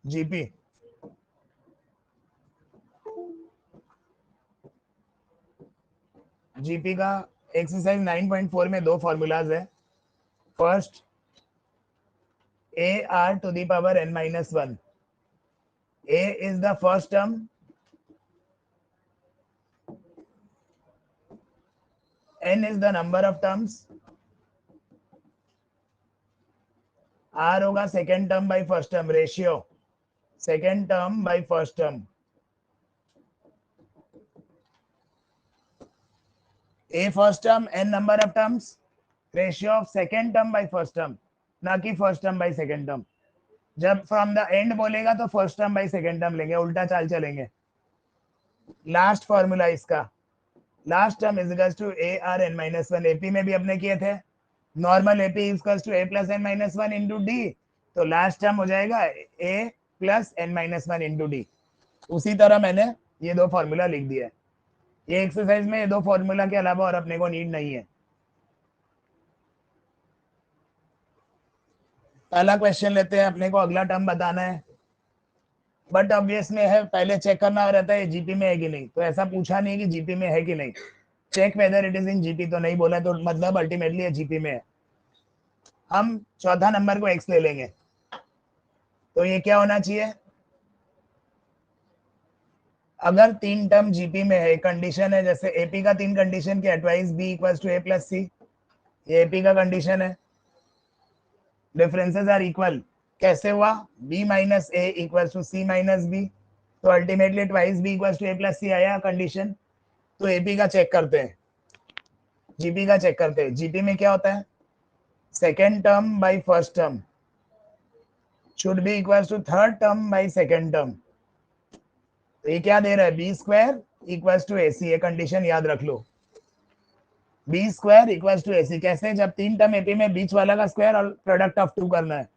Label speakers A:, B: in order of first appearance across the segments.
A: GP GP का exercise 9.4 में दो फॉर्मूलाज है. First, a r to the power n minus 1. A is the first term, n is the number of terms, r होगा second term by first term, ratio second term by first term. A first term, n number of terms, ratio of second term by first term, ना कि first term by second term. जब from the end बोलेगा तो first term by second term लेंगे, उल्टा चाल चलेंगे. Last formula इसका, last term is equals to a r n minus 1. AP में भी अपने किए थे, normal AP is equals to a plus n minus 1 into d. तो लास्ट टर्म हो जाएगा a plus n minus 1 into d. उसी तरह मैंने ये दो फॉर्मूला लिख दिया है. ये एक्सरसाइज में ये दो फॉर्मूला के अलावा और अपने को नीड नहीं है. पहला क्वेश्चन लेते हैं. अपने को अगला टर्म बताना है, बट ऑब्वियस में है, पहले चेक करना रहता है जीपी में है कि नहीं. तो ऐसा पूछा नहीं कि जीपी में है कि नहीं, check whether it is in GP. तो नहीं बोला तो मतलब अल्टीमेटली ये जीपी में है. हम चौथा नंबर को एक्स ले लेंगे. तो ये क्या होना चाहिए, अगर तीन टर्म जीपी में है, कंडीशन है, जैसे एपी का तीन कंडीशन क्या है, twice b equals to a plus c. ये एपी का कंडीशन है. Differences are equal. कैसे हुआ, b minus a equals to c minus b. तो ultimately twice b equals to a plus c आया कंडीशन. तो एपी का चेक करते हैं, जीपी का चेक करते हैं. जीपी में क्या होता है, second term by first term should be equals to third term by second term. तो ये क्या दे रहा है, b square equals to a c. ये कंडीशन याद रख लो, b square equals to a c. कैसे, जब तीन टर्म एपी में बीच वाला का स्क्वायर और प्रोडक्ट ऑफ टू करना है,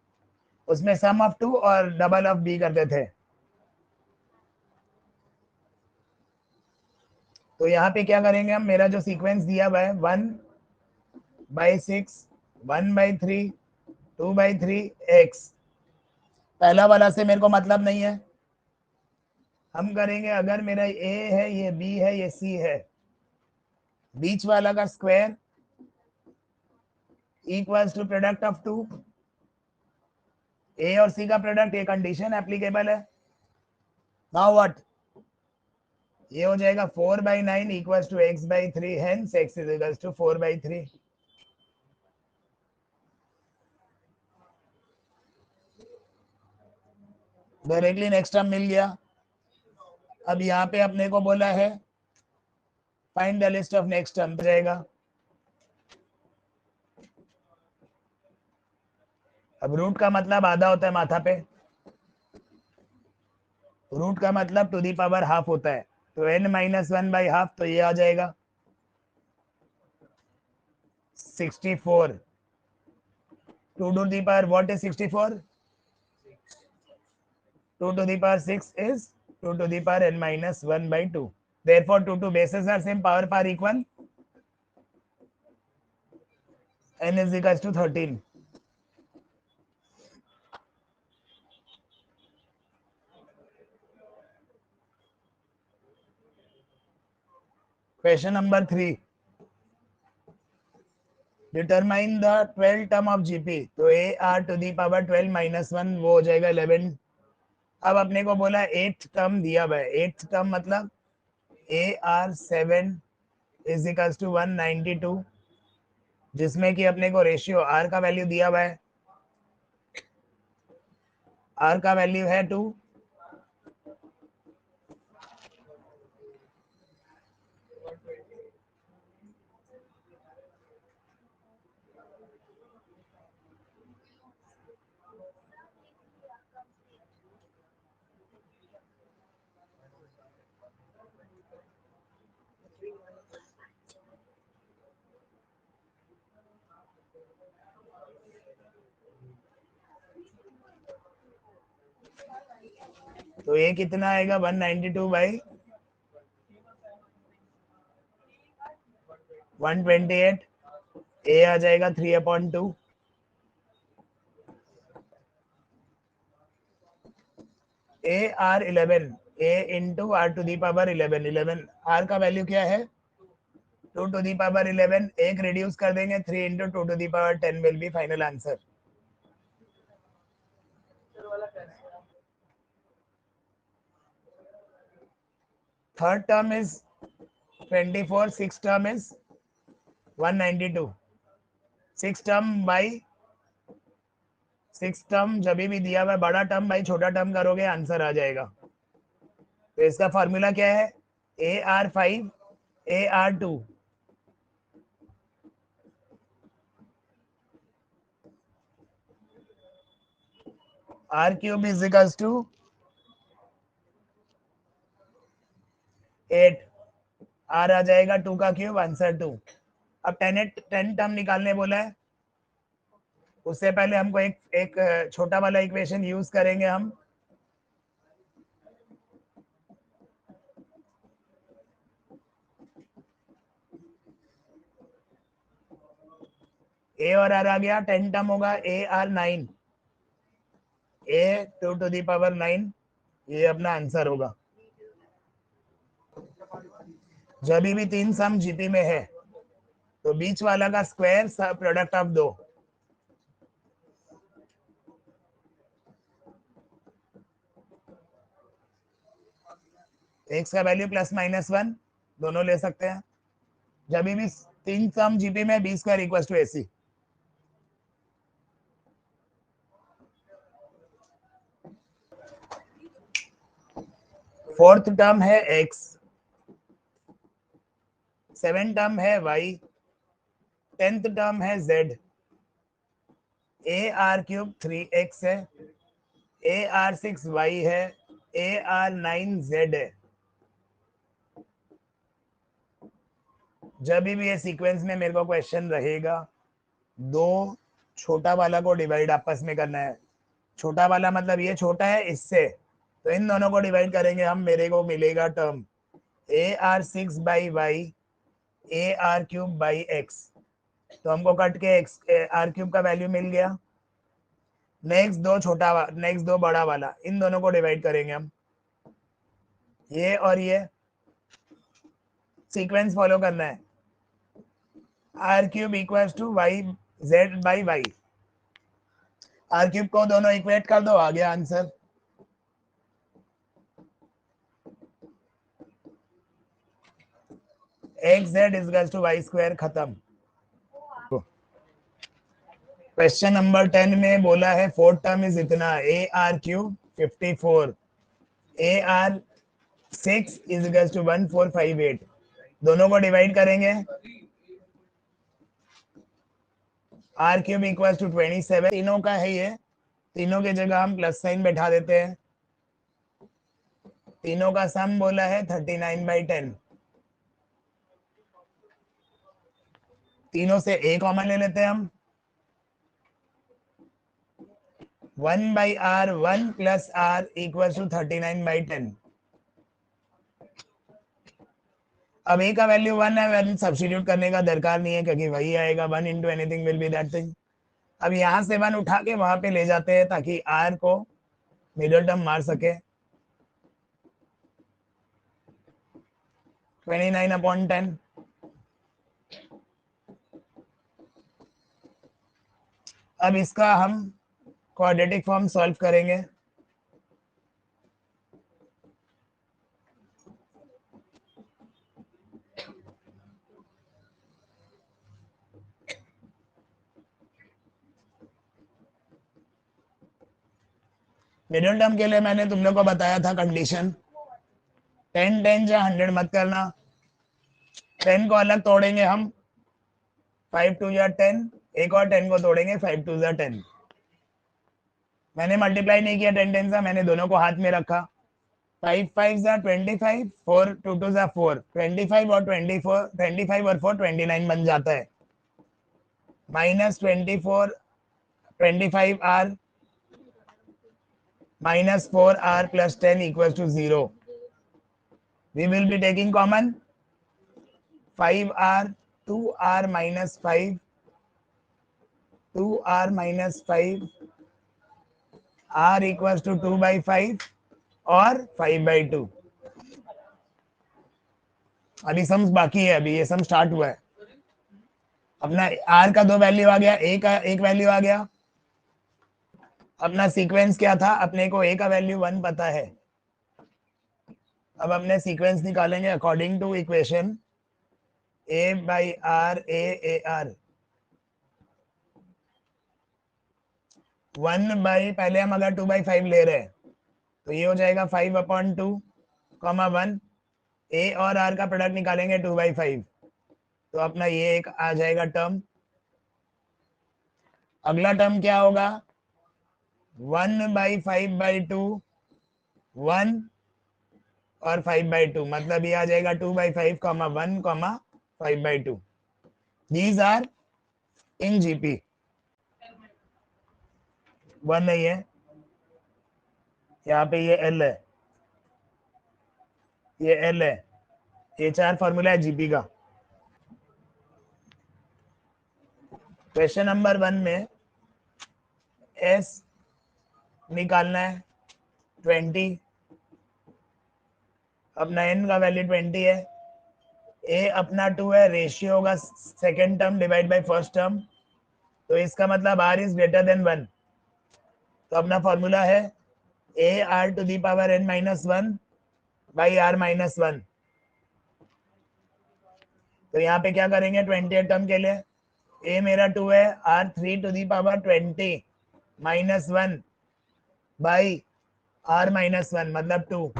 A: उसमें सम ऑफ टू और डबल ऑफ बी करते थे. तो यहाँ पे क्या करेंगे हम, मेरा जो सीक्वेंस दिया हुआ है 1/6, 1/3, 2/3 एक्स. पहला वाला से मेरे को मतलब नहीं है. हम करेंगे, अगर मेरा ए है, ये बी है, ये सी है, बीच वाला का square equals to product of two. A और सी का प्रोडक्ट, ये कंडीशन एप्लीकेबल है. नाउ व्हाट, ये हो जाएगा 4/9 equals to x/3. Hence x is equals to 4/3. Directly next term मिल गया. अब यहाँ पे अपने को बोला है find the list of next term. जाएगा, अब रूट का मतलब आधा होता है माथा पे, रूट का मतलब टू दी पावर हाफ होता है. तो n माइनस 1/2, तो ये आ जाएगा 64. 2 to the power what is 64? 2 to the power 6 is 2 to the power n minus 1/2. Therefore, two bases are same, power equal. N is equals to 13. Question number 3. Determine the 12th term of GP. तो AR to the power 12 minus 1 वो हो जाएगा 11. अब अपने को बोला 8th term दिया हुआ है. 8th टर्म मतलब AR7 is equals to 192, जिसमें कि अपने को रेशियो R का वैल्यू दिया हुआ है. R का वैल्यू है 2. तो ये कितना आएगा, 192/128. ए आ जाएगा 3/2. A r 11 a into r to the power 11 11 r का वैल्यू क्या है 2 टू दी पावर 11 एक रिड्यूस कर देंगे 3 into 2 to the power 10 will be final answer. Third term is 24 six term is 192 six term by six term जब भी दिया हुआ बड़ा टर्म बाई छोटा टर्म करोगे आंसर आ जाएगा. तो इसका फॉर्मूला क्या है a r 5 a r 2 r cube is equals to 8 r आ जाएगा 2 का क्यूब आंसर 2. अब 10 टर्म निकालने बोला है. उससे पहले हमको एक छोटा वाला इक्वेशन यूज करेंगे हम. ए और आर आ गया 10 टर्म होगा a r 9 a 2 to the power 9 ये अपना आंसर होगा. जब भी 3 सम जीपी में है तो बीच वाला का स्क्वायर प्रोडक्ट ऑफ 2. एक्स का वैल्यू प्लस माइनस 1 दोनों ले सकते हैं. जब भी 3 सम जीपी में b square equal to a c. Fourth term है x, 7 टर्म है y, 10th टर्म है z. A r cube 3x है, ए आर 6y है, ए आर 9z है. जब भी ये सीक्वेंस में मेरे को क्वेश्चन रहेगा दो छोटा वाला को डिवाइड आपस में करना है. छोटा वाला मतलब ये छोटा है इससे, तो इन दोनों को डिवाइड करेंगे हम. मेरे को मिलेगा term a r 6 by y a r cube by x. तो हमको कट के एक्स आर क्यूब का वैल्यू मिल गया. नेक्स्ट दो बड़ा वाला इन दोनों को डिवाइड करेंगे हम. ये और ये सीक्वेंस फॉलो करना है. R cube equal to y z by y. R cube को दोनों इक्वेट कर दो आ गया answer. X z is to y square खत्म. क्वेश्चन नंबर 10 में बोला है फोर्थ टर्म इज इतना a r cube 54 a r 6 is 1458. दोनों को डिवाइड करेंगे. आर क्यूब इक्वल टू 27 तीनों का है ये. तीनों की जगह हम प्लस साइन बैठा देते हैं. तीनों का सम बोला है 39/10. तीनों से ए कॉमन ले लेते हैं हम. 1/r 1 plus r equal to 39/10. अब ए का वैल्यू 1 है, 1 सब्स्टिट्यूट करने का दरकार नहीं है क्योंकि वही आएगा. 1 into anything will be that thing. अब यहां से 1 उठा के वहां पे ले जाते हैं ताकि r को मिडिल टर्म मार सके. 29/10. अब इसका हम क्वाड्रेटिक फॉर्म सॉल्व करेंगे. मिडिल टर्म के लिए मैंने तुम लोग को बताया था कंडीशन 10 10 या 100 मत करना. 10 को अलग तोड़ेंगे हम 5 2 या 10. एक और 10 को तोड़ेंगे 5 2 या 10. मैंने मल्टीप्लाई नहीं किया 10 10 सा, मैंने दोनों को हाथ में रखा. 5 5 जा 25 4 2 2 जा 4 25 और 24 25 और 4 29 बन जाता है. Minus 24 25 r minus 4r plus 10 equals to 0. We will be taking common 5r 2r minus 5 2r minus 5 r equals to 2/5 और 5/2। अभी सम्स बाकी है, अभी ये सम स्टार्ट हुआ है। अपना आर का 2 वैल्यू आ गया, ए का 1 वैल्यू आ गया। अपना सीक्वेंस क्या था, अपने को ए का वैल्यू 1 पता है। अब हमने सीक्वेंस निकालेंगे according to equation a by r a r 1 by, पहले हम अगर 2/5 ले रहे हैं तो ये हो जाएगा 5/2 कॉमा 1। ए और आर का प्रोडक्ट निकालेंगे 2/5, तो अपना ये एक आ जाएगा टर्म। अगला टर्म क्या होगा, 1/5/2 1 और 5/2, मतलब ये आ जाएगा 2/5 comma 1 comma 5/2। These are in GP. 1 नहीं है, यहाँ पे ये एल है, ये एल है, ये 4 फॉर्मूला है जीपी का। क्वेश्चन नंबर 1 में एस निकालना है 20, अपना एन का वैल्यू 20 है, ए अपना 2 है, रेशियो होगा second term divide by first term, तो इसका मतलब आर इज ग्रेटर देन 1। तो अपना फॉर्मूला है a r to the power n minus 1 by r minus 1। तो यहाँ पे क्या करेंगे 20 टर्म के लिए, ए मेरा 2 है, r 3 to the power 20 minus 1 by r minus 1 मतलब 2।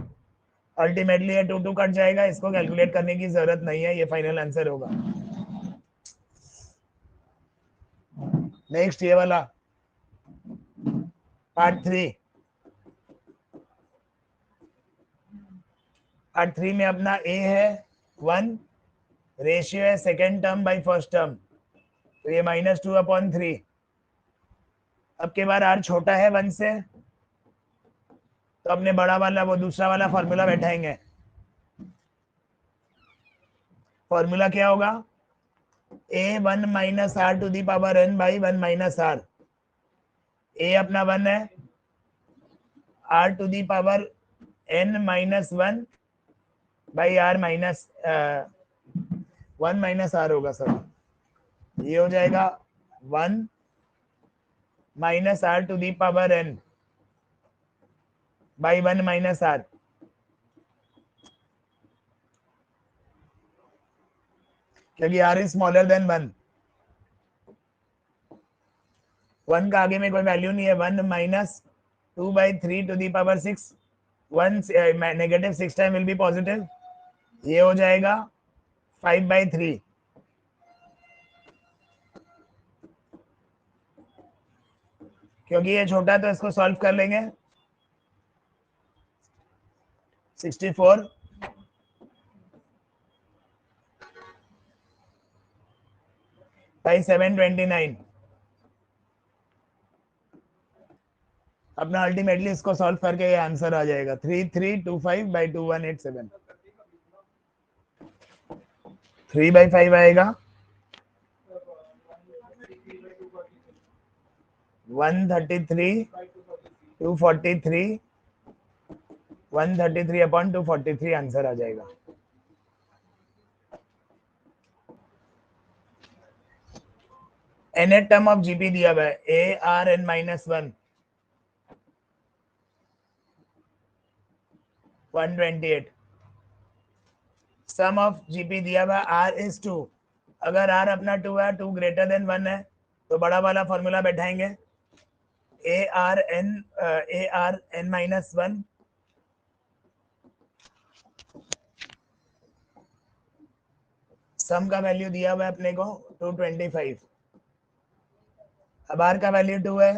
A: अल्टीमेटली ये 2 कट जाएगा, इसको कैलकुलेट करने की जरूरत नहीं है, ये फाइनल आंसर होगा। नेक्स्ट ये वाला पार्ट 3। पार्ट 3 में अपना ए है 1, रेशियो है second term by first term, तो ये -2/3। अब के बार आर छोटा है 1 से, तो अपने बड़ा वाला वो दूसरा वाला फॉर्मूला बैठाएंगे। फॉर्मूला क्या होगा, a 1 minus r to the power n by 1 minus r. A अपना 1 है, r to the power n minus 1 by r minus 1 minus r होगा सर, ये हो जाएगा 1 minus r to the power n by 1 minus r. क्योंकि r is smaller than 1, 1 का आगे में कोई वैल्यू नहीं है। 1 minus 2/3 to the power 6, 1 negative 6 time will be positive, ये हो जाएगा 5/3। क्योंकि ये छोटा तो इसको सॉल्व कर लेंगे। 64 बाई 729। अपना अल्टीमेटली इसको सॉल्व करके ये आंसर आ जाएगा 3325 बाई 2187। 3/5 आएगा 133 243 133/243 आंसर आ जाएगा। nth टर्म ऑफ जीपी दिया हुआ है a r n minus 128। Sum of GP दिया हुआ आर इज 2। अगर आर अपना 2 है, 2 ग्रेटर देन 1 है, तो बड़ा वाला फॉर्मूला बैठाएंगे a r n minus 1 sum का वैल्यू दिया हुआ है अपने को 225। अब आर का वैल्यू 2 है,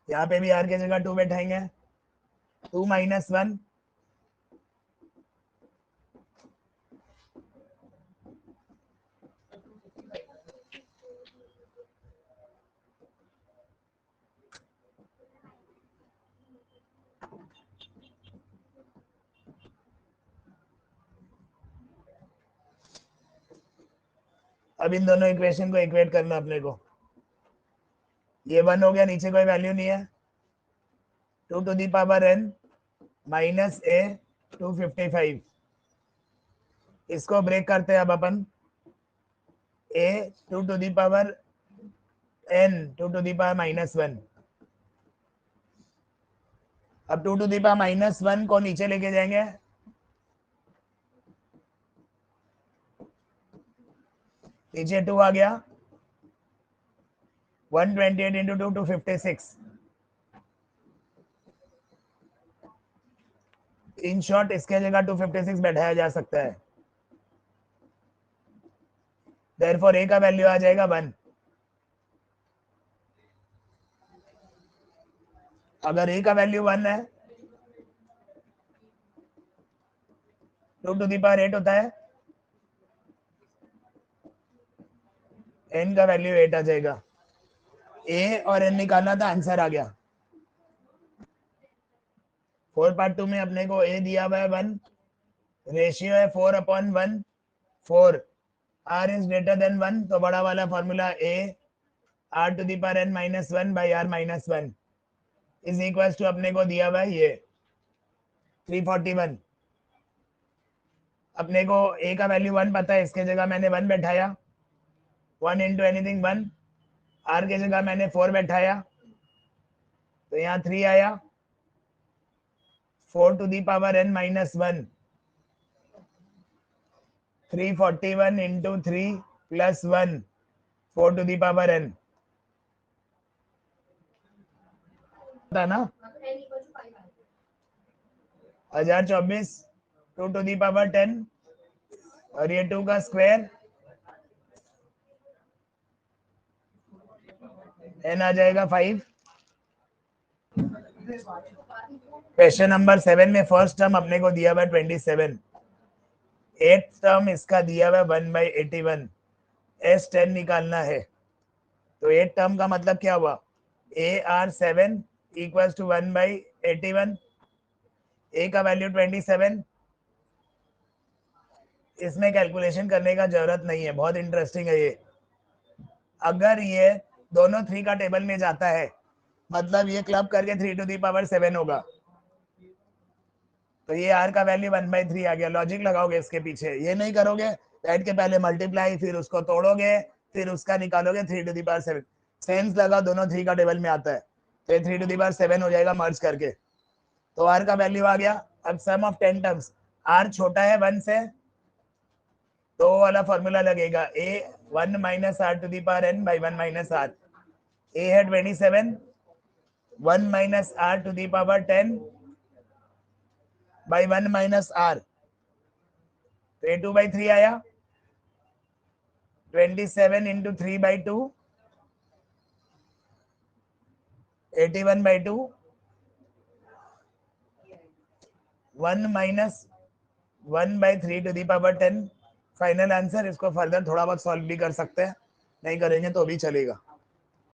A: यहाँ पे भी आर की जगह 2 बैठाएंगे, 2 माइनस 1 अब इन दोनों इक्वेशन को इक्वेट करना अपने को। ये 1 हो गया, नीचे कोई वैल्यू नहीं है, 2 to the power n minus a 255। इसको ब्रेक करते हैं अब अपन, a 2 to the power n 2 to the power minus 1। अब 2 to the power माइनस 1 को नीचे लेके जाएंगे, नीचे 2 आ गया, 128 इंटू 2 256। इन शॉर्ट इसके जगह 256 बैठाया जा सकता है, देयरफॉर a का वैल्यू आ जाएगा 1। अगर a का वैल्यू 1 है, 2 to the power 8 होता है, n का वैल्यू 8 आ जाएगा। a और n निकालना था, आंसर आ गया। 4 part 2 में अपने को a दिया हुआ है 1, रेशियो है 4/1, 4, r इज ग्रेटर देन 1, तो बड़ा वाला formula a r to the power n minus 1 by r minus 1 is equal to अपने को दिया हुआ है ये 341। अपने को a का वैल्यू 1 पता है, इसके जगह मैंने 1 बैठाया, 1 इंटू एनीथिंग 1, r के जगह मैंने 4 बैठाया, तो यहाँ 3 आया, 4 to the power n minus 1, 341 into 3 plus 1, 4 to the power n था ना, 1024, 2 to the power 10, और ये 2 का स्क्वायर, n आ जाएगा 5। क्वेश्चन नंबर 7 में फर्स्ट टर्म अपने को दिया हुआ 27, एट टर्म इसका दिया हुआ 1/81, S10 निकालना है। तो एट टर्म का मतलब क्या हुआ, AR7 इक्वल्स टू 1/81, a का वैल्यू 27। इसमें कैलकुलेशन करने का जरूरत नहीं है, बहुत इंटरेस्टिंग है ये। अगर ये दोनों 3 का टेबल में जाता है, मतलब ये क्लब करके 3 to the power 7 होगा, तो ये r का वैल्यू 1/3 आ गया। लॉजिक लगाओगे इसके पीछे, ये नहीं करोगे बैठ के पहले मल्टीप्लाई, फिर उसको तोड़ोगे, फिर उसका निकालोगे 3 to the power 7। सेंस लगा, दोनों 3 का टेबल में आता है, तो ये 3 to the power 7 हो जाएगा मर्ज करके, तो r का वैल्यू आ गया। अब सम ऑफ 10 टर्म्स, r छोटा है 1 से, तो वाला फॉर्मूला लगेगा a 1 minus r to the power n by 1 minus r। a है 27, 1 minus r to the power 10 by 1 minus r, तो a 2/3 आया, 27 into 3/2, 81/2, 1 minus 1/3 to the power 10। Final answer. इसको फर्दर थोड़ा बहुत सॉल्व भी कर सकते हैं, नहीं करेंगे तो भी चलेगा।